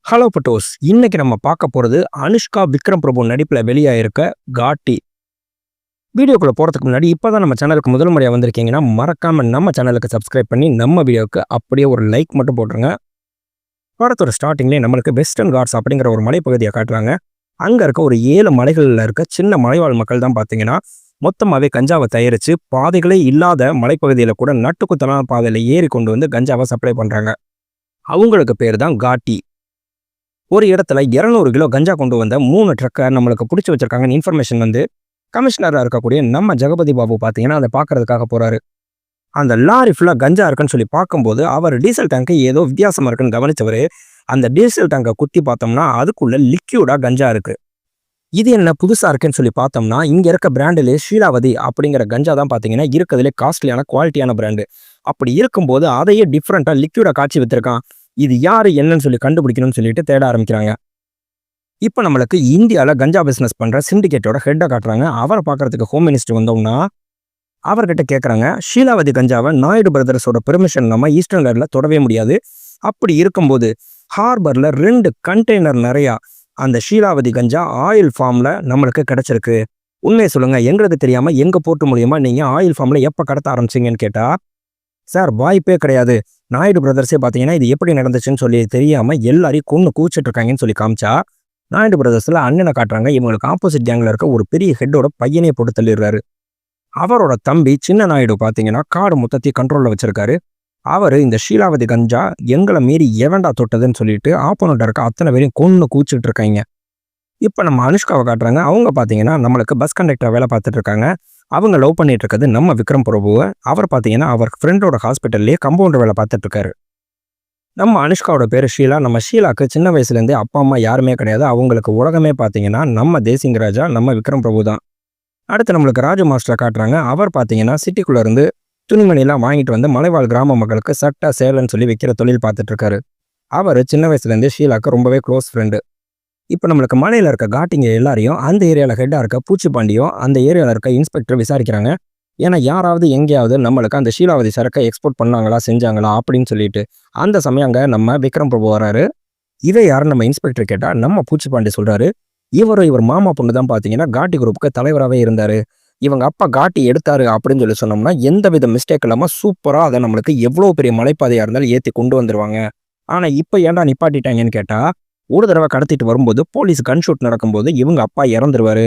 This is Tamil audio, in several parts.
ஹலோ பட்டோஸ். இன்னைக்கு நம்ம பார்க்க போறது அனுஷ்கா விக்ரம் பிரபு நடிப்புல வெளியாயிருக்க காட்டி. வீடியோக்குள்ள போறதுக்கு முன்னாடி இப்பதான் நம்ம சேனலுக்கு முதல் முறையா வந்திருக்கீங்கன்னா மறக்காம நம்ம சேனலுக்கு சப்ஸ்கிரைப் பண்ணி நம்ம வீடியோக்கு அப்படியே ஒரு லைக் மட்டும் போட்டுருங்க. படத்தோட ஸ்டார்டிங்லேயே நம்மளுக்கு வெஸ்டர்ன் காட்ஸ் அப்படிங்கிற ஒரு மலைப்பகுதியை காட்டுறாங்க. அங்க இருக்க ஒரு 7 மலைகளில் இருக்க சின்ன மலைவாழ் மக்கள் தான் பார்த்தீங்கன்னா மொத்தமாவே கஞ்சாவை தயாரிச்சு பாதைகளே இல்லாத மலைப்பகுதியில கூட நட்டுக்குத்தலான பாதையில ஏறி கொண்டு வந்து கஞ்சாவை சப்ளை பண்றாங்க. அவங்களுக்கு பேர் தான் காட்டி. ஒரு இடத்துல 200 கிலோ கஞ்சா கொண்டு வந்த 3 ட்ரக்கை நம்மளுக்கு பிடிச்சி வச்சிருக்காங்கன்னு இன்ஃபர்மேஷன் வந்து கமிஷனராக இருக்கக்கூடிய நம்ம ஜெகபதி பாபு பார்த்தீங்கன்னா அதை பார்க்கறதுக்காக போறாரு. அந்த லாரி ஃபுல்லாக கஞ்சா இருக்குன்னு சொல்லி பார்க்கும்போது அவர் டீசல் டேங்க்கு ஏதோ வித்தியாசமா இருக்குன்னு கவனிச்சவர் அந்த டீசல் டேங்கை குத்தி பார்த்தோம்னா அதுக்குள்ள லிக்யூடா கஞ்சா இருக்கு. இது என்ன புதுசா இருக்குன்னு சொல்லி பார்த்தோம்னா இங்க இருக்க பிராண்டிலே ஷீலாவதி அப்படிங்கிற கஞ்சா தான் பார்த்தீங்கன்னா இருக்கிறதுலே காஸ்ட்லியான குவாலிட்டியான பிராண்டு. அப்படி இருக்கும்போது அதையே டிஃப்ரெண்டா லிக்யூடா காய்ச்சி வித்திருக்கான். இது யாரு என்னன்னு சொல்லி கண்டுபிடிக்கணும்னு சொல்லிட்டு தேட ஆரம்பிக்கிறாங்க. இப்போ நம்மளுக்கு இந்தியாவில் கஞ்சா பிஸ்னஸ் பண்ற சிண்டிகேட்டோட ஹெட்டை காட்டுறாங்க. அவரை பார்க்கறதுக்கு ஹோம் மினிஸ்டர் வந்தோம்னா அவர்கிட்ட கேட்குறாங்க, ஷீலாவதி கஞ்சாவை நாயுடு பிரதர்ஸோட பெர்மிஷன் நம்ம ஈஸ்டர்ன் லேண்டில் தொடவே முடியாது. அப்படி இருக்கும்போது ஹார்பர்ல 2 கண்டெய்னர் நிறையா அந்த ஷீலாவதி கஞ்சா ஆயில் ஃபார்ம்ல நம்மளுக்கு கிடைச்சிருக்கு. உண்மையை சொல்லுங்க, எங்களுக்கு தெரியாம எங்க போட்டு மூலியமா நீங்க ஆயில் ஃபார்ம்ல எப்போ கடத்த ஆரம்பிச்சிங்கன்னு கேட்டா, சார் வாய்ப்பே கிடையாது, நாயுடு பிரதர்ஸே பார்த்தீங்கன்னா இது எப்படி நடந்துச்சுன்னு சொல்லி தெரியாம எல்லாரையும் கொண்டு கூச்சிட்டு இருக்காங்கன்னு சொல்லி காமிச்சா, நாயுடு பிரதர்ஸ்ல அண்ணனை காட்டுறாங்க. இவங்களுக்கு ஆப்போசிட் கேங்ல இருக்க ஒரு பெரிய ஹெட்டோட பையனே போட்டு தள்ளிடுறாரு. அவரோட தம்பி சின்ன நாயுடு பார்த்தீங்கன்னா காடு மொத்தத்தையும் கண்ட்ரோல்ல வச்சிருக்காரு. அவரு இந்த ஷீலாவதி கஞ்சா எங்களை மீறி எவன்டா தொட்டதுன்னு சொல்லிட்டு ஆப்போனண்ட் இருக்க அத்தனை பேரையும் கொண்டு கூச்சிட்டு இருக்காங்க. இப்போ நம்ம அனுஷ்காவை காட்டுறாங்க. அவங்க பார்த்தீங்கன்னா நம்மளுக்கு பஸ் கண்டக்டர் வேலை பார்த்துட்டு இருக்காங்க. அவங்க லவ் பண்ணிட்டு இருக்கிறது நம்ம விக்ரம் பிரபுவை. அவர் பார்த்தீங்கன்னா அவர் ஃப்ரெண்டோட ஹாஸ்பிட்டல்லே கம்பவுண்டர் வேலை பார்த்துட்டு இருக்காரு. நம்ம அனுஷ்காவோட பேர் ஷீலா. நம்ம ஷீலாக்கு சின்ன வயசுலேருந்தே அப்பா அம்மா யாருமே கிடையாது. அவங்களுக்கு உலகமே பார்த்தீங்கன்னா நம்ம தேசிங்க ராஜா நம்ம விக்ரம் பிரபு தான். அடுத்து நம்மளுக்கு ராஜு மாஸ்டரை காட்டுறாங்க. அவர் பார்த்தீங்கன்னா சிட்டிக்குள்ளே இருந்து துணிமணிலாம் வாங்கிட்டு வந்து மலைவாழ் கிராம மக்களுக்கு சட்டை சேலைன்னு சொல்லி விற்கிற தொழில் பார்த்துட்டு இருக்காரு. அவர் சின்ன வயசுலேருந்தே ஷீலாக்கு ரொம்பவே க்ளோஸ் ஃப்ரெண்டு. இப்போ நம்மளுக்கு மலையில் இருக்க காட்டிங்க எல்லாரையும் அந்த ஏரியாவில் ஹெட்டாக இருக்க பூச்சிப்பாண்டியும் அந்த ஏரியாவில் இருக்க இன்ஸ்பெக்டர் விசாரிக்கிறாங்க. ஏன்னா யாராவது எங்கேயாவது நம்மளுக்கு அந்த ஷீலாவதி சரக்கை எக்ஸ்போர்ட் பண்ணாங்களா செஞ்சாங்களா அப்படின்னு சொல்லிட்டு. அந்த சமயம் அங்கே நம்ம விக்ரம் பிரபு வராரு. இதை யாரும் நம்ம இன்ஸ்பெக்டர் கேட்டால் நம்ம பூச்சிப்பாண்டி சொல்கிறாரு, இவர் மாமா பொண்ணு தான் பார்த்தீங்கன்னா காட்டி குரூப்புக்கு தலைவராகவே இருந்தார். இவங்க அப்பா காட்டி எடுத்தாரு அப்படின்னு சொல்லி சொன்னோம்னா எந்த வித மிஸ்டேக் இல்லாமல் சூப்பராக அதை நம்மளுக்கு எவ்வளோ பெரிய மலைப்பாதையாக இருந்தாலும் ஏற்றி கொண்டு வந்துடுவாங்க. ஆனால் இப்போ ஏன்டா நிப்பாட்டிட்டாங்கன்னு கேட்டால், ஒரு தடவை கடத்திட்டு வரும்போது போலீஸ் கன்ஷூட் நடக்கும்போது இவங்க அப்பா இறந்துருவாரு.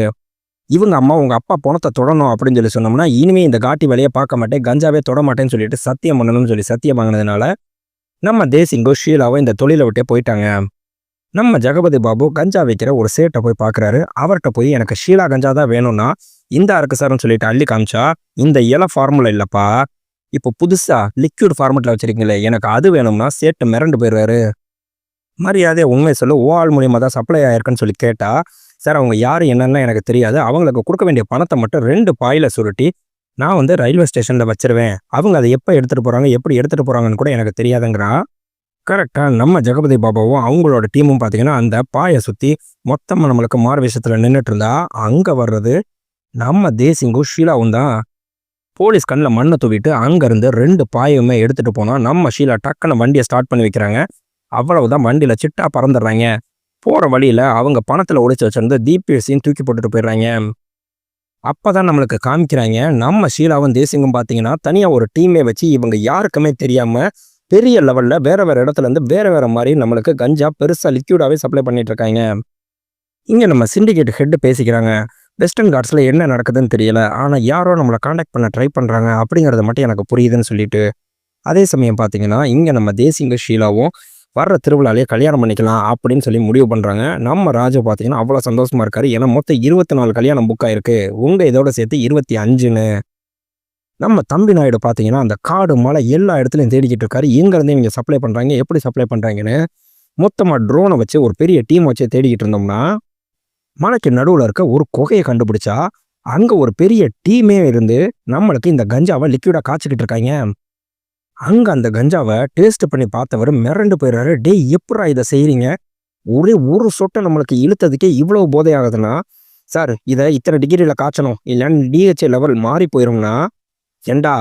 இவங்க அம்மா உங்க அப்பா பணத்தை தொடணும் அப்படின்னு சொல்லி சொன்னோம்னா இனிமே இந்த காட்டி வேலையை பார்க்க மாட்டேன், கஞ்சாவே தொட மாட்டேன்னு சொல்லிட்டு சத்தியம் பண்ணணும்னு சொல்லி சத்தியம் வாங்கினதுனால நம்ம தேசிங்கோ ஷீலாவோ இந்த தொழிலை விட்டே போயிட்டாங்க. நம்ம ஜெகபதி பாபு கஞ்சா வைக்கிற ஒரு சேட்டை போய் பார்க்குறாரு. அவர்கிட்ட போய் எனக்கு ஷீலா கஞ்சா தான் வேணும்னா இந்த அருக்கு சார்னு சொல்லிட்டு அள்ளி காமிச்சா, இந்த இலை ஃபார்முலா இல்லைப்பா, இப்போ புதுசா லிக்விட் ஃபார்மெட்டில் வச்சிருக்கீங்களே எனக்கு அது வேணும்னா சேட்டு மிரண்டு போயிடுறாரு. மரியாதையை உண்மை சொல்லு, ஆள் மூலியமாக தான் சப்ளை ஆயிருக்குன்னு சொல்லி கேட்டா, சார் அவங்க யார் என்னன்னா எனக்கு தெரியாது, அவங்களுக்கு கொடுக்க வேண்டிய பணத்தை மட்டும் 2 பாயில சுருட்டி நான் வந்து ரயில்வே ஸ்டேஷனில் வச்சிருவேன், அவங்க அதை எப்போ எடுத்துகிட்டு போகிறாங்க எப்படி எடுத்துகிட்டு போகிறாங்கன்னு கூட எனக்கு தெரியாதுங்கிறான். கரெக்டாக நம்ம ஜெகபதி பாபாவும் அவங்களோட டீமும் பார்த்தீங்கன்னா அந்த பாயை சுற்றி மொத்தமாக நம்மளுக்கு மாறு விஷயத்தில் நின்றுட்டு இருந்தா அங்கே வர்றது நம்ம தேசிங்கும் ஷீலாவும் தான். போலீஸ் கண்ணில் மண்ணை தூவிட்டு அங்கேருந்து 2 பாயுமே எடுத்துகிட்டு போனால் நம்ம ஷீலா டக்குன்னு வண்டியை ஸ்டார்ட் பண்ணி வைக்கிறாங்க. அவ்வளவுதான், வண்டியில் சிட்டா பறந்துடுறாங்க. போகிற வழியில் அவங்க பணத்தில் ஒழிச்சு வச்சிருந்து தீபிஎஸ்சின்னு தூக்கி போட்டுட்டு போயிடுறாங்க. அப்போ தான் நம்மளுக்கு காமிக்கிறாங்க நம்ம ஷீலாவும் தேசிங்கும் பார்த்தீங்கன்னா தனியாக ஒரு டீமே வச்சு இவங்க யாருக்குமே தெரியாமல் பெரிய லெவலில் வேறு இடத்துலேருந்து வேறு மாதிரி நம்மளுக்கு கஞ்சா பெருசாக லிக்யூடாகவே சப்ளை பண்ணிட்டு இருக்காங்க. இங்கே நம்ம சிண்டிகேட் ஹெட்டு பேசிக்கிறாங்க. வெஸ்டர்ன் காட்ஸில் என்ன நடக்குதுன்னு தெரியல, ஆனால் யாரோ நம்மளை காண்டாக்ட் பண்ண ட்ரை பண்ணுறாங்க அப்படிங்கிறத மட்டும் எனக்கு புரியுதுன்னு சொல்லிட்டு. அதே சமயம் பார்த்தீங்கன்னா இங்கே நம்ம தேசிங்க ஷீலாவும் வர்ற திருவிழாலேயே கல்யாணம் பண்ணிக்கலாம் அப்படின்னு சொல்லி முடிவு பண்ணுறாங்க. நம்ம ராஜு பார்த்தீங்கன்னா அவ்வளோ சந்தோஷமாக இருக்காரு. ஏன்னா மொத்தம் 24 கல்யாணம் புக் ஆயிருக்கு, உங்கள் இதோட சேர்த்து 25ன்னு. நம்ம தம்பி நாயுடு பார்த்தீங்கன்னா அந்த காடு மலை எல்லா இடத்துலையும் தேடிக்கிட்டு இருக்காரு. எங்கேருந்தே இவங்க சப்ளை பண்ணுறாங்க, எப்படி சப்ளை பண்ணுறாங்கன்னு மொத்தமாக ட்ரோனை வச்சு ஒரு பெரிய டீம் வச்சு தேடிக்கிட்டு இருந்தோம்னா மலைக்கு நடுவில் இருக்க ஒரு குகையை கண்டுபிடிச்சா அங்கே ஒரு பெரிய டீமே இருந்து நம்மளுக்கு இந்த கஞ்சாவை லிக்விடாக காய்ச்சிக்கிட்டு இருக்காங்க. அங்கே அந்த கஞ்சாவை டேஸ்ட் பண்ணி பார்த்தவர் மிரண்டு போயிடுறாரு. டேய் எப்படா இதை செய்கிறீங்க, ஒரே ஒரு சொட்டை நம்மளுக்கு இழுத்ததுக்கே இவ்வளோ போதை ஆகுதுன்னா, சார் இதை இத்தனை டிகிரியில் காய்ச்சணும் இல்லைன்னு டிஹெச்ஏ லெவல் மாறி போயிடும்னா, ஏண்டா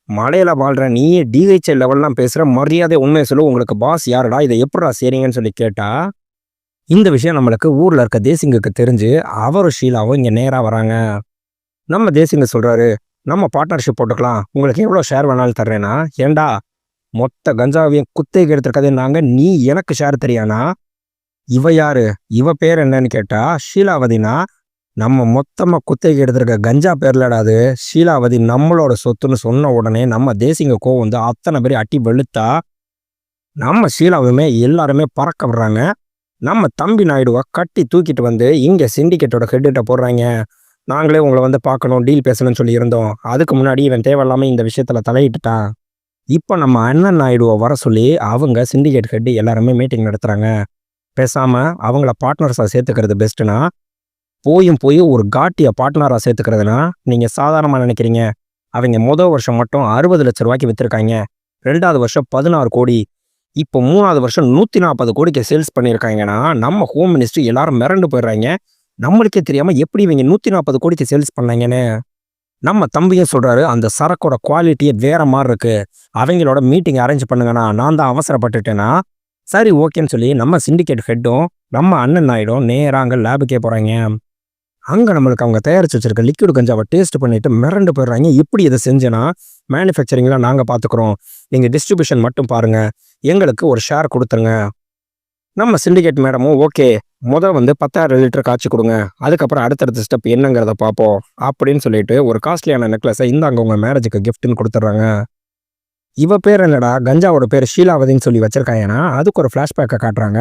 மலையில வாழ்ற நீயே டிஹெச்ஏ லெவல்லாம் பேசுகிற, மரியாதை உண்மையை சொல்லு, உங்களுக்கு பாஸ் யாருடா, இதை எப்படா செய்றீங்கன்னு சொல்லி கேட்டா இந்த விஷயம் நம்மளுக்கு ஊர்ல இருக்க தேசிங்குக்கு தெரிஞ்சு அவரும் ஷீலாவும் இங்க நேரா வராங்க. நம்ம தேசிங்க சொல்றாரு, நம்ம பார்ட்னர்ஷிப் போட்டுக்கலாம், உங்களுக்கு எவ்வளோ ஷேர் வேணாலும் தர்றேன்னா. ஏண்டா, மொத்த கஞ்சாவையும் குத்தகைக்கு எடுத்திருக்கதே நாங்க, நீ எனக்கு ஷேர் தெரியானா? இவ யாரு, இவ பேர் என்னன்னு கேட்டா ஷீலாவதினா, நம்ம மொத்தமா குத்தகைக்கு எடுத்திருக்க கஞ்சா பேர்லடா அது, ஷீலாவதி நம்மளோட சொத்துன்னு சொன்ன உடனே நம்ம தேசிங்க கோவம் வந்து அத்தனை பேர் அட்டி வெளுத்தா நம்ம ஷீலாவுமே எல்லாருமே பறக்க விடுறாங்க. நம்ம தம்பி நாயுடுவை கட்டி தூக்கிட்டு வந்து இங்கே சிண்டிகேட்டோட ஹெட்டுகிட்ட போடுறாங்க. நாங்களே உங்களை வந்து பார்க்கணும், டீல் பேசணும்னு சொல்லி இருந்தோம், அதுக்கு முன்னாடி இவன் தேவையில்லாமல் இந்த விஷயத்தில் தலையிட்டுட்டான். இப்போ நம்ம அண்ணன் நாயுடுவை வர சொல்லி அவங்க சிண்டிகேட் ஹெட் எல்லாருமே மீட்டிங் நடத்துகிறாங்க. பேசாமல் அவங்கள பார்ட்னர்ஸாக சேர்த்துக்கிறது பெஸ்ட்டுனா, போய் ஒரு காட்டியை பார்ட்னராக சேர்த்துக்கிறதுனா நீங்கள் சாதாரணமாக நினைக்கிறீங்க. அவங்க வருஷம் மட்டும் 60 லட்ச ரூபாய்க்கு விற்றுருக்காங்க, 2வது வருஷம் 16 கோடி, இப்போ 3வது வருஷம் 140 கோடிக்கு சேல்ஸ் பண்ணியிருக்காங்கன்னா நம்ம ஹோம் மினிஸ்ட்ரி எல்லாரும் மிரண்டு போயிடுறாங்க. நம்மளுக்கே தெரியாமல் எப்படி இவங்க 140 கோடிக்கு சேல்ஸ் பண்ணாங்கன்னு. நம்ம தம்பியும் சொல்கிறாரு, அந்த சரக்கோட குவாலிட்டியே வேற மாதிரி இருக்கு, அவங்களோட மீட்டிங் அரேஞ்ச் பண்ணுங்கண்ணா, நான் தான் அவசரப்பட்டுட்டேன்னா. சரி ஓகேன்னு சொல்லி நம்ம சிண்டிகேட் ஹெட்டும் நம்ம அண்ணன் நாயுடும் நேராக அங்கே லேபுக்கே போகிறாங்க. அங்கே நம்மளுக்கு அவங்க தயாரித்து வச்சிருக்க லிக்விட் கஞ்சாவை டேஸ்ட் பண்ணிட்டு மிரண்டு போயிடுறாங்க. இப்படி இதை செஞ்சேன்னா மேனுஃபேக்சரிங்லாம் நாங்கள் பார்த்துக்குறோம், நீங்கள் டிஸ்ட்ரிபியூஷன் மட்டும் பாருங்கள், எங்களுக்கு ஒரு ஷேர் கொடுத்துருங்க. நம்ம சிண்டிகேட் மேடமும் ஓகே, வந்து 10,000 லிட்டர் காய்ச்சி கொடுங்க, அதுக்கப்புறம் அடுத்தடுத்த ஸ்டெப் என்னங்கிறத பார்ப்போம் அப்படின்னு சொல்லிட்டு ஒரு காஸ்ட்லியான நெக்லஸை இந்தாங்க உங்கள் மேரேஜுக்கு கிஃப்ட்னு கொடுத்துட்றாங்க. இவ பேர் என்னடா, கஞ்சாவோட பேர் ஷீலாவதின்னு சொல்லி வச்சிருக்காங்கன்னா அதுக்கு ஒரு ஃப்ளாஷ்பேக்கை காட்டுறாங்க.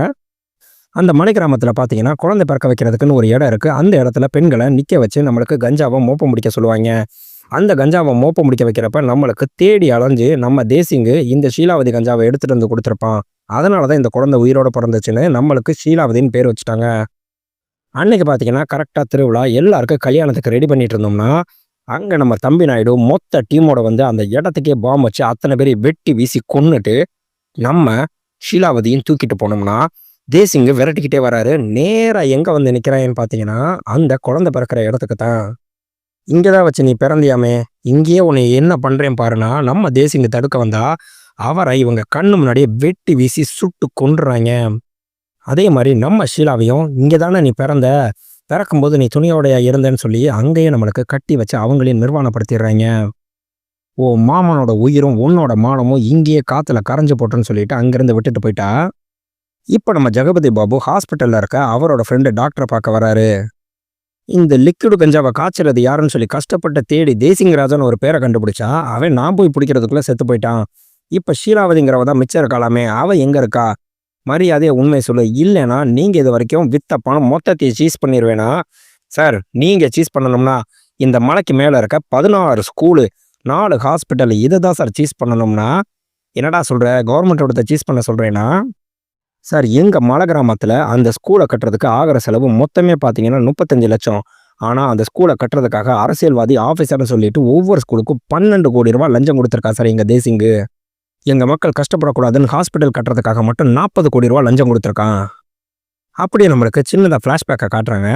அந்த மலை கிராமத்தில் பார்த்தீங்கன்னா குழந்தை பிறக்க வைக்கிறதுக்குன்னு ஒரு இடம் இருக்குது. அந்த இடத்துல பெண்களை நிற்க வச்சு நம்மளுக்கு கஞ்சாவை மோப்பம் முடிக்க சொல்லுவாங்க. அந்த கஞ்சாவை மோப்பம் முடிக்க வைக்கிறப்ப நம்மளுக்கு தேடி அலைஞ்சு நம்ம தேசிங்கு இந்த ஷீலாவதி கஞ்சாவை எடுத்துகிட்டு வந்து கொடுத்துருப்பான். அதனால தான் இந்த குழந்தை உயிரோடு பிறந்துச்சுன்னு நம்மளுக்கு ஷீலாவதின்னு பேர் வச்சுட்டாங்க. அன்னைக்கு பார்த்தீங்கன்னா கரெக்டாக திருவிழா எல்லாருக்கும் கல்யாணத்துக்கு ரெடி பண்ணிட்டு இருந்தோம்னா, அங்கே நம்ம தம்பி நாயுடு மொத்த டீமோட வந்து அந்த இடத்துக்கே பாம்பு வச்சு அத்தனை பேரை வெட்டி வீசி கொன்னுட்டு நம்ம ஷீலாவதியும் தூக்கிட்டு போனோம்னா, தேசிங்கு விரட்டிக்கிட்டே வராரு. நேராக எங்கே வந்து நிற்கிறான்னு பார்த்தீங்கன்னா அந்த குழந்தை பிறக்கிற இடத்துக்கு தான். இங்கே தான் வச்சு நீ பிறந்தியாமே, இங்கேயே உன்னை என்ன பண்ணுறேன் பாருன்னா நம்ம தேசிங்க தடுக்க வந்தா அவரை இவங்க கண்ணு முன்னாடியே வெட்டி வீசி சுட்டு கொண்டுறாங்க. அதே மாதிரி நம்ம ஷீலாவையும் இங்கே தானே நீ பிறக்கும்போது நீ துணியோடைய இருந்தேன்னு சொல்லி அங்கேயே நம்மளுக்கு கட்டி வச்சு அவங்களையும் நிர்வாணப்படுத்திடுறாங்க. ஓ மாமனோட உயிரும் உன்னோட மானமும் இங்கேயே காற்றுல கரைஞ்சு போட்டுன்னு சொல்லிட்டு அங்கேருந்து விட்டுட்டு போயிட்டா. இப்போ நம்ம ஜெகபதி பாபு ஹாஸ்பிட்டலில் இருக்க அவரோட ஃப்ரெண்டு டாக்டரை பார்க்க வராரு. இந்த லிக்விடு கஞ்சாவை காய்ச்சறது யாருன்னு சொல்லி கஷ்டப்பட்டு தேடி தேசிங்கராஜன் ஒரு பேரை கண்டுபிடிச்சா அவன் நான் போய் பிடிக்கிறதுக்குள்ளே செத்து போயிட்டான். இப்போ ஷீலாவதிங்கிறவ தான் மிச்சம் இருக்காளாமே, அவள் எங்கே இருக்கா, மரியாதையை உண்மை சொல்லு, இல்லைன்னா நீங்கள் இது வரைக்கும் வித்த பணம் மொத்தத்தையும் சீஸ் பண்ணிடுவேனா. சார் நீங்கள் சீஸ் பண்ணணும்னா இந்த மலைக்கு மேலே இருக்க 16 ஸ்கூலு 4 ஹாஸ்பிட்டல் இதை தான் சார் சீஸ் பண்ணணும்னா. என்னடா சொல்கிற, கவர்மெண்ட்டோட சீஸ் பண்ண சொல்கிறேன்னா. சார் எங்கள் மலை கிராமத்தில் அந்த ஸ்கூலை கட்டுறதுக்கு ஆகிற செலவு மொத்தமே பார்த்தீங்கன்னா 35 லட்சம். ஆனால் அந்த ஸ்கூலை கட்டுறதுக்காக அரசியல்வாதி ஆஃபீஸர்னு சொல்லிட்டு ஒவ்வொரு ஸ்கூலுக்கும் 12 கோடி ரூபா லஞ்சம் கொடுத்துருக்கா சார் எங்கள் தேசிங்கு. எங்கள் மக்கள் கஷ்டப்படக்கூடாதுன்னு ஹாஸ்பிட்டல் கட்டுறதுக்காக மட்டும் 40 கோடி ரூபா லஞ்சம் கொடுத்துருக்கான். அப்படியே நம்மளுக்கு சின்னதாக ஃப்ளாஷ்பேக்கை காட்டுறாங்க.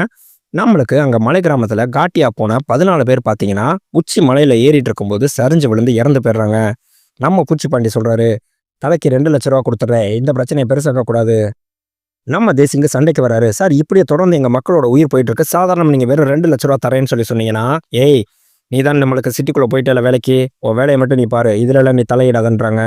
நம்மளுக்கு அங்கே மலை கிராமத்தில் காட்டியாக போன 14 பேர் பார்த்தீங்கன்னா உச்சி மலையில் ஏறிட்டு இருக்கும்போது சரிஞ்சு விழுந்து இறந்து போயிடுறாங்க. நம்ம பூச்சிப்பாண்டி சொல்கிறாரு, தலைக்கு 2 லட்ச ரூபா கொடுத்துட்றேன், இந்த பிரச்சனையை பெருசாக்கக்கூடாது. நம்ம தேசிங்க சண்டைக்கு வராரு. சார் இப்படியே தொடர்ந்து எங்கள் மக்களோட உயிர் போயிட்டு இருக்கு, சாதாரண நீங்கள் வெறும் 2 லட்ச ரூபா தரேன்னு சொல்லி சொன்னீங்கன்னா, ஏய் நீ தான் நம்மளுக்கு சிட்டிக்குள்ளே போயிட்டால வேலைக்கு, உன் வேலையை மட்டும் நீ பாரு, இதிலெல்லாம் நீ தலையிடாதன்றாங்க.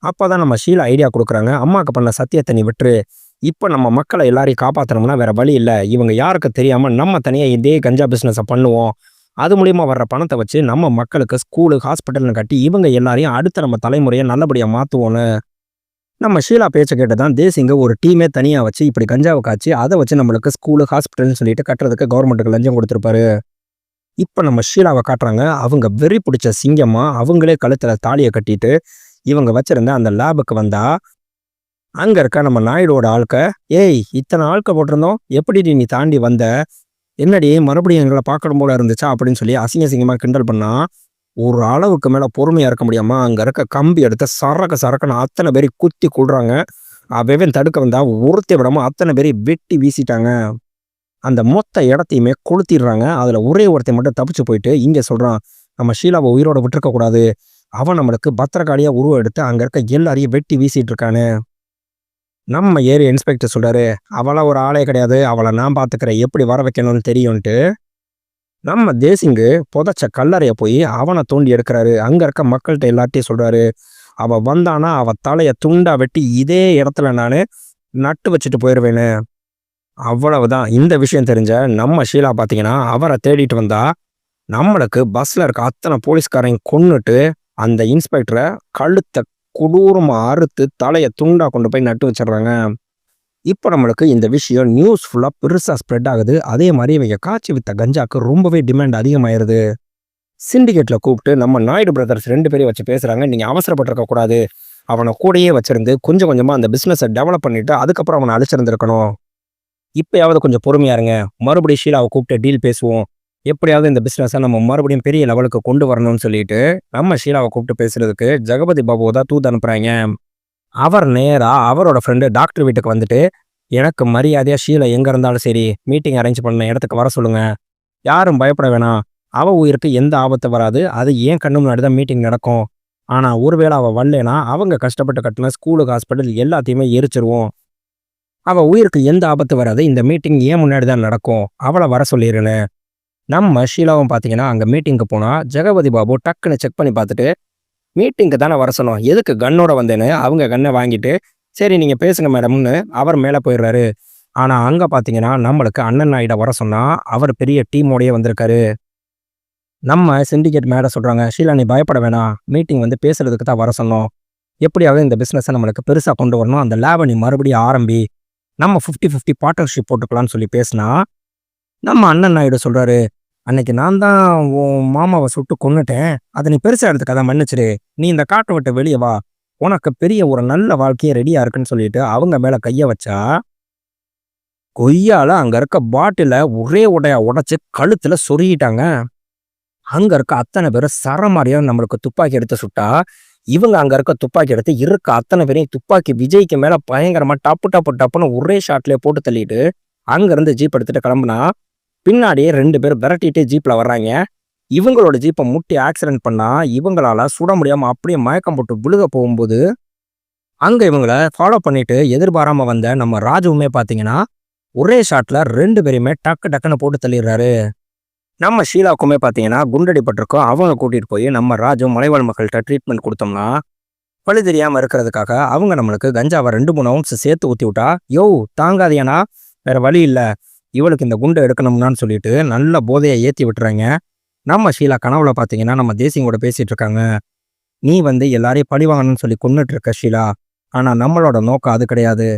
அப்போ தான் நம்ம ஷீலா ஐடியா கொடுக்குறாங்க, அம்மாவுக்கு பண்ண சத்தியத்தை நீ விட்டுரு, இப்போ நம்ம மக்களை எல்லாரையும் காப்பாற்றணும்னா வேற வழி இல்லை, இவங்க யாருக்கு தெரியாமல் நம்ம தனியாக இதே கஞ்சா பிஸ்னஸை பண்ணுவோம், அது மூலிமா வர்ற பணத்தை வச்சு நம்ம மக்களுக்கு ஸ்கூலு ஹாஸ்பிட்டல்னு கட்டி இவங்க எல்லாரையும் அடுத்த நம்ம தலைமுறையை நல்லபடியாக மாற்றுவோன்னு. நம்ம ஷீலா பேச்சை கேட்டு தான் தேசிங்க ஒரு டீமே தனியாக வச்சு இப்படி கஞ்சாவை காய்ச்சி அதை வச்சு நம்மளுக்கு ஸ்கூலு ஹாஸ்பிட்டல்னு சொல்லிட்டு கட்டுறதுக்கு கவர்மெண்ட்டுக்கு லஞ்சம் கொடுத்துருப்பாரு. இப்போ நம்ம ஷீலாவை காட்டுறாங்க, அவங்க வெறி பிடிச்ச சிங்கம்மா அவங்களே கழுத்தில் தாலியை கட்டிட்டு இவங்க வச்சிருந்த அந்த லேபுக்கு வந்தா அங்கே இருக்க நம்ம நாயுடோட ஆட்க, ஏய் இத்தனை ஆட்க போட்டிருந்தோம், எப்படி நீ தாண்டி வந்த, என்னடி மறுபடியும் எங்களை பார்க்கணும் போல இருந்துச்சா அப்படின்னு சொல்லி அசிங்க சிங்கமாக கிண்டல் பண்ணா. ஒரு அளவுக்கு மேலே பொறுமையாக இருக்க முடியாமல் அங்கே இருக்க கம்பி எடுத்து சரக்குன்னு அத்தனை பேரை குத்தி கொள்றாங்க. வெவன் தடுக்க வந்தா ஒருத்தி விடாமல் அத்தனை பேரை வெட்டி வீசிட்டாங்க. அந்த மொத்த இடத்தையுமே கொளுத்திடுறாங்க. அதில் ஒரே ஒருத்தை மட்டும் தப்பிச்சு போயிட்டு இங்கே சொல்கிறான், நம்ம ஷீலாவை உயிரோட விட்டுருக்கக்கூடாது, அவன் நம்மளுக்கு பத்திரகாளியாக உருவம் எடுத்து அங்கே இருக்க எல்லாரையும் வெட்டி வீசிட்டு இருக்கானு. நம்ம ஏரியா இன்ஸ்பெக்டர் சொல்றாரு, அவளாம் ஒரு ஆளே கிடையாது, அவளை நான் பார்த்துக்கிறேன், எப்படி வர வைக்கணும்னு தெரியும்ன்ட்டு நம்ம தேசிங்கு புதைச்ச கல்லறைய போய் அவனை தோண்டி எடுக்கிறாரு. அங்க இருக்க மக்கள்கிட்ட எல்லாத்தையும் சொல்றாரு, அவ வந்தானா அவ தலைய துண்டா வெட்டி இதே இடத்துல நானு நட்டு வச்சுட்டு போயிடுவேன்னு. அவ்வளவுதான். இந்த விஷயம் தெரிஞ்ச நம்ம ஷீலா பார்த்தீங்கன்னா அவரை தேடிட்டு வந்தா, நம்மளுக்கு பஸ்ல இருக்க அத்தனை போலீஸ்காரையும் கொன்னுட்டு அந்த இன்ஸ்பெக்டரை கழுத்தை கொடூரமா அறுத்து தலைய துண்டா கொண்டு போய் நட்டு வச்சிடுறாங்க. இப்போ நம்மளுக்கு இந்த விஷயம் நியூஸ் ஃபுல்லாக பெருசாக ஸ்ப்ரெட் ஆகுது. அதே மாதிரி இவங்க காய்ச்சி வித்த கஞ்சாக்கு ரொம்பவே டிமாண்ட் அதிகமாயிருது. சிண்டிகேட்டில் கூப்பிட்டு நம்ம நாயுடு பிரதர்ஸ் 2 பேரையும் வச்சு பேசுகிறாங்க. நீங்கள் அவசரப்பட்டிருக்க கூடாது, அவனை கூடயே வச்சிருந்து கொஞ்சம் கொஞ்சமாக அந்த பிஸ்னஸை டெவலப் பண்ணிட்டு அதுக்கப்புறம் அவனை அழிச்சிருந்துருக்கணும். இப்போயாவது கொஞ்சம் பொறுமையா இருங்க, மறுபடியும் ஷீலாவை கூப்பிட்டு டீல் பேசுவோம், எப்படியாவது இந்த பிஸ்னஸை நம்ம மறுபடியும் பெரிய லெவலுக்கு கொண்டு வரணும்னு சொல்லிட்டு நம்ம ஷீலாவை கூப்பிட்டு பேசுறதுக்கு ஜெகபதி பாபுவை தான் தூது அனுப்புகிறாங்க. அவர் நேராக அவரோட ஃப்ரெண்டு டாக்டர் வீட்டுக்கு வந்துட்டு, எனக்கு மரியாதையாக ஷீலா எங்கே இருந்தாலும் சரி மீட்டிங் அரேஞ்ச் பண்ண இடத்துக்கு வர சொல்லுங்க, யாரும் பயப்பட வேணாம், அவள் உயிருக்கு எந்த ஆபத்து வராது, அது ஏன் கண்ணு முன்னாடி தான் மீட்டிங் நடக்கும், ஆனால் ஒருவேளை அவள் வரலனா அவங்க கஷ்டப்பட்டு கட்டின ஸ்கூலுக்கு ஹாஸ்பிட்டல் எல்லாத்தையுமே எரிச்சிருவோம், அவள் உயிருக்கு எந்த ஆபத்து வராது, இந்த மீட்டிங் ஏன் முன்னாடி தான் நடக்கும், அவளை வர சொல்லிடுன்னு. நம்ம ஷீலாவும் பார்த்தீங்கன்னா அங்கே மீட்டிங்க்கு போனால் ஜெகபதி பாபு டக்குன்னு செக் பண்ணி பார்த்துட்டு, மீட்டிங்க்கு தானே வர சொன்னோம், எதுக்கு கன்னோட வந்தேன்னு அவங்க கன்னை வாங்கிட்டு, சரி நீங்கள் பேசுங்க மேடம்னு அவர் மேலே போயிடுறாரு. ஆனால் அங்கே பார்த்தீங்கன்னா நம்மளுக்கு அண்ணன் நாயுட வர சொன்னால் அவர் பெரிய டீமோடையே வந்திருக்காரு. நம்ம சிண்டிகேட் மேலே சொல்கிறாங்க, ஷீலா நீ பயப்பட வேணாம், மீட்டிங் வந்து பேசுறதுக்கு தான் வர சொன்னோம், எப்படியாவது இந்த பிஸ்னஸை நம்மளுக்கு பெருசாக கொண்டு வரணும், அந்த லேபை நீ மறுபடியும் ஆரம்பி, நம்ம 50-50 பார்ட்னர்ஷிப் போட்டுக்கலான்னு சொல்லி பேசினா, நம்ம அண்ணன் நாயுடு சொல்கிறாரு, அன்னைக்கு நான் தான் உன் மாமாவை சுட்டு கொன்னுட்டேன், அதை நீ பெருசாக எடுத்துக்காத, மன்னிச்சிரு, நீ இந்த காட்டை விட்டு வெளியே வா, உனக்கு பெரிய ஒரு நல்ல வாழ்க்கையே ரெடியாக இருக்குன்னு சொல்லிட்டு அவங்க மேலே கையை வச்சா, கொய்யால அங்கே இருக்க பாட்டில ஒரே உடையா உடைச்சு கழுத்தில் சொருகிட்டாங்க. அங்கே இருக்க அத்தனை பேரும் சரமாரியாக நம்மளுக்கு துப்பாக்கி எடுத்து சுட்டா, இவங்க அங்கே இருக்க துப்பாக்கி எடுத்து இருக்க அத்தனை பேரையும் துப்பாக்கி விஜய்க்கு மேலே பயங்கரமாக டப்புன்னு ஒரே ஷாட்லேயே போட்டு தள்ளிட்டு அங்கேருந்து ஜீப் எடுத்துகிட்டு கிளம்புனா, பின்னாடியே 2 பேர் விரட்டிட்டு ஜீப்பில் வர்றாங்க. இவங்களோட ஜீப்பை முட்டி ஆக்சிடென்ட் பண்ணால் இவங்களால சுட முடியாமல் அப்படியே மயக்கம் போட்டு விழுக போகும்போது, அங்கே இவங்கள ஃபாலோ பண்ணிட்டு எதிர்பாராமல் வந்த நம்ம ராஜுவுமே பார்த்தீங்கன்னா ஒரே ஷாட்டில் 2 பேரையுமே டக்குன்னு போட்டு தள்ளிடுறாரு. நம்ம ஷீலாவுக்குமே பார்த்தீங்கன்னா குண்டடிப்பட்டிருக்கோம். அவங்க கூட்டிகிட்டு போய் நம்ம ராஜு மலைவாழ் மக்கள்கிட்ட ட்ரீட்மெண்ட் கொடுத்தோம்னா, பழி தெரியாமல் இருக்கிறதுக்காக அவங்க நம்மளுக்கு கஞ்சாவை 2-3 ounce சேர்த்து ஊற்றி விட்டா, யோ தாங்காதியானா, வேற வழி இல்லை, இவளுக்கு இந்த குண்டை எடுக்கணும்னான்னு சொல்லிட்டு நல்ல போதையை ஏற்றி விட்டுறாங்க. நம்ம ஷீலா கனவுல பார்த்தீங்கன்னா நம்ம தேசிங்கோட பேசிட்டு இருக்காங்க, நீ வந்து எல்லாரையும் பழி வாங்கணும்னு சொல்லி கொண்டுட்டு இருக்க ஷீலா, ஆனால் நம்மளோட நோக்கம் அது கிடையாது,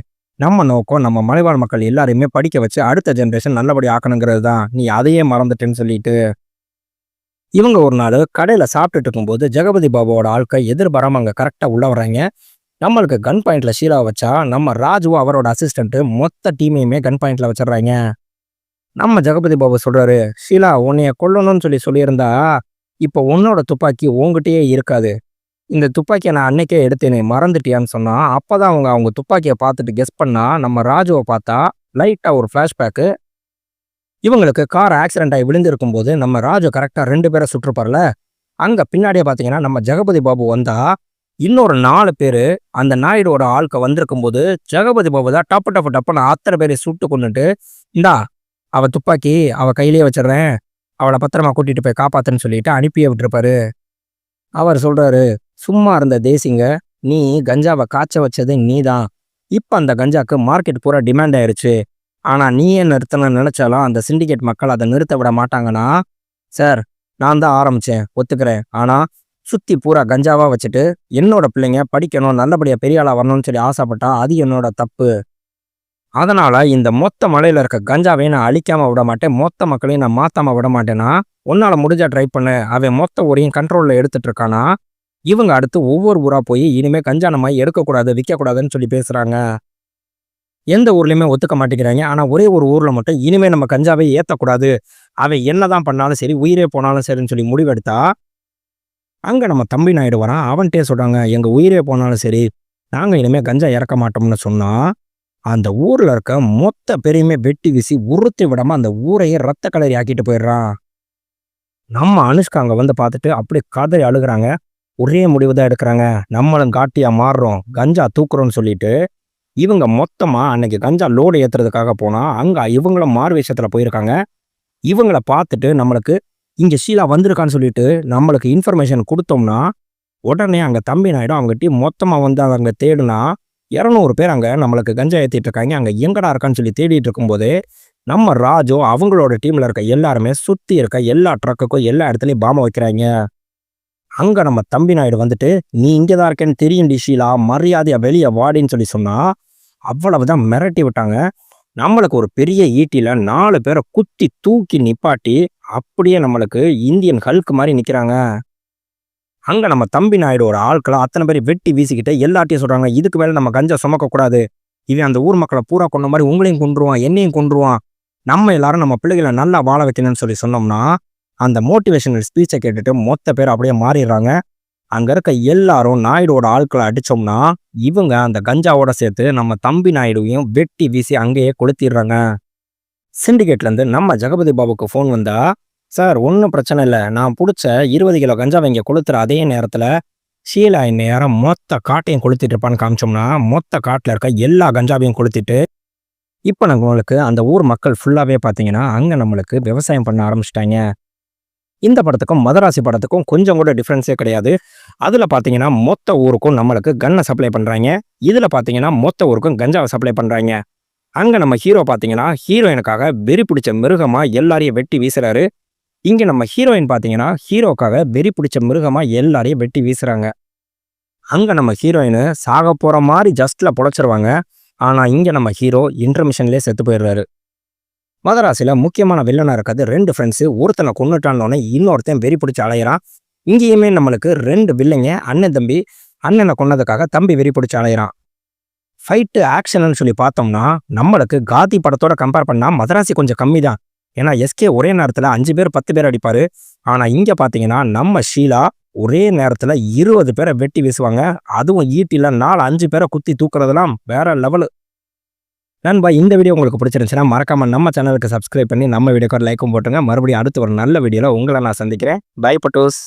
நம்ம நோக்கம் நம்ம மலைவாழ் மக்கள் எல்லாரையுமே படிக்க வச்சு அடுத்த ஜென்ரேஷன் நல்லபடி ஆக்கணுங்கிறது தான், நீ அதையே மறந்துட்டேன்னு சொல்லிட்டு இவங்க ஒரு நாள் கடையில் சாப்பிட்டுட்டு இருக்கும்போது ஜெகபதி பாபுவோட ஆட்கள் எதிர்பாராமல் அங்கே கரெக்டாக உள்ள வர்றாங்க. நம்மளுக்கு கன் பாயிண்ட்ல ஷீலாவை வச்சா நம்ம ராஜுவும் அவரோட அசிஸ்டண்ட்டு மொத்த டீமையுமே கன் பாயிண்ட்ல வச்சிடுறாங்க. நம்ம ஜெகபதி பாபு சொல்றாரு, ஷீலா உன்னைய கொல்லணும்னு சொல்லியிருந்தா இப்போ உன்னோட துப்பாக்கி உங்ககிட்டயே இருக்காது, இந்த துப்பாக்கியை நான் அன்னைக்கே எடுத்தேனே மறந்துட்டியான்னு சொன்னா, அப்போதான் அவங்க துப்பாக்கியை பார்த்துட்டு கெஸ் பண்ணா நம்ம ராஜுவை பார்த்தா லைட்டாக ஒரு ஃப்ளாஷ்பேக்கு, இவங்களுக்கு கார் ஆக்சிடென்ட் ஆகி விழுந்திருக்கும் போது நம்ம ராஜு கரெக்டாக 2 பேரை சுற்றுப்பார்ல, அங்கே பின்னாடியே பார்த்தீங்கன்னா நம்ம ஜெகபதி பாபு வந்தா இன்னொரு 4 பேர் அந்த நாயுடோட ஆளுக்க வந்திருக்கும் போது ஜெகபதி பாபு தான் டப்புன்னு அத்தனை பேரை சுட்டு கொண்டுட்டு, இந்தா அவ துப்பாக்கி அவ கையிலேயே வச்சிடுறேன், அவளை பத்திரமா கூட்டிட்டு போய் காப்பாத்துன்னு சொல்லிட்டு அனுப்பியே விட்டுருப்பாரு. அவர் சொல்றாரு, சும்மா இருந்த தேசிங்க, நீ கஞ்சாவை காய்ச்ச வச்சது நீ தான், இப்போ அந்த கஞ்சாக்கு மார்க்கெட் பூரா டிமாண்ட் ஆயிடுச்சு, ஆனால் நீயே நிறுத்தணும்னு நினச்சாலும் அந்த சிண்டிகேட் மக்கள் அதை நிறுத்த விட மாட்டாங்கன்னா, சார் நான் தான் ஆரம்பித்தேன் ஒத்துக்கிறேன், ஆனால் சுற்றி பூரா கஞ்சாவாக வச்சுட்டு என்னோட பிள்ளைங்க படிக்கணும் நல்லபடியாக பெரிய ஆளாக வரணும்னு சொல்லி ஆசைப்பட்டா அது என்னோட தப்பு, அதனால் இந்த மொத்த மலையில் இருக்க கஞ்சாவையும் நான் அழிக்காமல் விட மாட்டேன், மொத்த மக்களையும் நான் மாற்றாமல் விட மாட்டேன்னா, உன்னால் முடிஞ்சா ட்ரை பண்ணு, அவன் மொத்த ஊரையும் கண்ட்ரோலில் எடுத்துகிட்டு இருக்கானா, இவங்க அடுத்து ஒவ்வொரு ஊராக போய் இனிமேல் கஞ்சா நம்ம எடுக்கக்கூடாது விற்கக்கூடாதுன்னு சொல்லி பேசுகிறாங்க. எந்த ஊர்லேயுமே ஒத்துக்க மாட்டேங்கிறாங்க. ஆனால் ஒரே ஒரு ஊரில் மட்டும் இனிமேல் நம்ம கஞ்சாவை ஏற்றக்கூடாது, அவன் என்ன தான் பண்ணாலும் சரி உயிரே போனாலும் சரின்னு சொல்லி முடிவெடுத்தா, அங்கே நம்ம தம்பி நாயுடு வரான். அவன்கிட்டே சொல்கிறாங்க, எங்கள் உயிரே போனாலும் சரி நாங்கள் இனிமேல் கஞ்சா இறக்க மாட்டோம்னு சொன்னால், அந்த ஊரில் இருக்க மொத்த பேரையுமே வெட்டி வீசி உறுத்தி விடாமல் அந்த ஊரையே ரத்த கலரி ஆக்கிட்டு போயிடுறான். நம்ம அனுஷ்கா அங்கே வந்து பார்த்துட்டு அப்படியே கதறி அழுகிறாங்க. ஒரே முடிவு தான் எடுக்கிறாங்க, நம்மளும் காட்டியாக மாறுறோம், கஞ்சா தூக்குறோன்னு சொல்லிட்டு இவங்க மொத்தமா அன்னைக்கு கஞ்சா லோடு ஏத்துறதுக்காக போனா, அங்க இவங்களும் மாறு வேஷத்துல போயிருக்காங்க. இவங்கள பார்த்துட்டு நம்மளுக்கு இங்க ஷீலா வந்திருக்கான்னு சொல்லிட்டு நம்மளுக்கு இன்ஃபர்மேஷன் குடுத்தோம்னா, உடனே அங்க தம்பி நாயுடு அவங்க டீம் மொத்தமா வந்து அங்க தேடுனா, 200 பேர் அங்க நம்மளுக்கு கஞ்சா ஏத்திட்டு இருக்காங்க. அங்க எங்கடா இருக்கான்னு சொல்லி தேடிட்டு இருக்கும்போதே, நம்ம ராஜு அவங்களோட டீம்ல இருக்க எல்லாருமே சுத்தி இருக்க எல்லா ட்ரக்குக்கும் எல்லா இடத்துலயும் பாம்ப வைக்கிறாங்க. அங்க நம்ம தம்பி நாயுடு வந்துட்டு, "நீ இங்க தான் இருக்கேன்னு தெரியும்டி ஷீலா, மரியாதையா வெளிய வாடின்னு" சொல்லி சொன்னா, அவ்வளவுதான் மிரட்டி விட்டாங்க. நம்மளுக்கு ஒரு பெரிய ஈட்டில 4 பேர குத்தி தூக்கி நிப்பாட்டி, அப்படியே நம்மளுக்கு இந்தியன் ஹல்க் மாரி நிக்கிறாங்க. அங்க நம்ம தம்பி நாயுடுவோட ஆட்கள அத்தனை பேரையும் வெட்டி வீசிக்கிட்டு எல்லார்ட்டயும் சொல்றாங்க, "இதுக்கு மேல நம்ம கஞ்சா சுமக்கக்கூடாது. இவன் அந்த ஊர் மக்கள பூரா கொன்ன மாரி உங்களையும் கொன்றுவான், என்னையும் கொன்றுவான். நம்ம எல்லாரும் நம்ம பிள்ளைகள நல்லா வாழ வைக்கணும்னு" சொல்லி சொன்னோம்னா, அந்த மோட்டிவேஷனல் ஸ்பீச்ச கேட்டுட்டு மொத்த பேர் அப்படியே மாறிடுறாங்க. அங்க இருக்க எல்லாரும் நாயுடுவோட ஆட்கள அடிச்சோம்னா, இவங்க அந்த கஞ்சாவோட சேர்த்து நம்ம தம்பி நாயுடுவையும் வெட்டி வீசி அங்கேயே கொளுத்திடுறாங்க. சிண்டிகேட்லேருந்து நம்ம ஜெகபதி பாபுக்கு ஃபோன் வந்தா, "சார் ஒன்றும் பிரச்சனை இல்லை. நான் பிடிச்ச 20 கிலோ கஞ்சாவை இங்கே கொளுத்துற அதே நேரத்தில் ஷீலா இந்நேரம் மொத்த காட்டையும் கொளுத்திட்டு இருப்பான்னு" காமிச்சோம்னா, மொத்த காட்டில் இருக்க எல்லா கஞ்சாவையும் கொளுத்திட்டு, இப்போ நம்மளுக்கு அந்த ஊர் மக்கள் ஃபுல்லாகவே பார்த்தீங்கன்னா அங்கே நம்மளுக்கு விவசாயம் பண்ண ஆரம்பிச்சிட்டாங்க. இந்த படத்துக்கும் மதராசி படத்துக்கும் கொஞ்சம் கூட டிஃப்ரென்ஸே கிடையாது. அதில் பார்த்தீங்கன்னா மொத்த ஊருக்கும் நம்மளுக்கு கன்னை சப்ளை பண்ணுறாங்க. இதில் பார்த்தீங்கன்னா மொத்த ஊருக்கும் கஞ்சாவை சப்ளை பண்ணுறாங்க. அங்கே நம்ம ஹீரோ பார்த்தீங்கன்னா ஹீரோயினுக்காக வெறி பிடிச்ச மிருகமாக எல்லாரையும் வெட்டி வீசுறாரு. இங்கே நம்ம ஹீரோயின் பார்த்தீங்கன்னா ஹீரோக்காக வெறி பிடிச்ச மிருகமாக எல்லாரையும் வெட்டி வீசுறாங்க. அங்கே நம்ம ஹீரோயின் சாக போகிற மாதிரி ஜஸ்ட்டில் பொழைச்சிருவாங்க. ஆனால் இங்கே நம்ம ஹீரோ இன்டர்மிஷன்லேயே செத்து போயிடுறாரு. மதராசியில் முக்கியமான வில்லனாக இருக்கிறது 2 ஃப்ரெண்ட்ஸு. ஒருத்தனை கொன்னுட்டானோடனே இன்னொருத்தன் வெறி பிடிச்சி அலையிறான். இங்கேயுமே நம்மளுக்கு 2 வில்லைங்க அண்ணன் தம்பி. அண்ணனை கொன்னதுக்காக தம்பி வெறி பிடிச்சி அலையிறான். ஃபைட்டு ஆக்ஷன்னு சொல்லி பார்த்தோம்னா, நம்மளுக்கு காதி படத்தோட கம்பேர் பண்ணால் மதராசி கொஞ்சம் கம்மி தான். ஏன்னா எஸ்கே ஒரே நேரத்தில் 5 பேர் 10 பேர் அடிப்பார். ஆனால் இங்கே பார்த்தீங்கன்னா நம்ம ஷீலா ஒரே நேரத்தில் 20 பேரை வெட்டி வீசுவாங்க. அதுவும் ஈட்டியில் 4-5 பேரை குத்தி தூக்குறதுலாம் வேற லெவலு. நண்பா, இந்த வீடியோ உங்களுக்கு பிடிச்சிருந்துச்சுன்னா மறக்காமல் நம்ம சேனலுக்கு சப்ஸ்கிரைப் பண்ணி நம்ம வீடியோக்கு ஒரு லைக்கும் போட்டுங்க. மறுபடியும் அடுத்து ஒரு நல்ல வீடியோவில் உங்களை நான் சந்திக்கிறேன். பை பட்டோஸ்.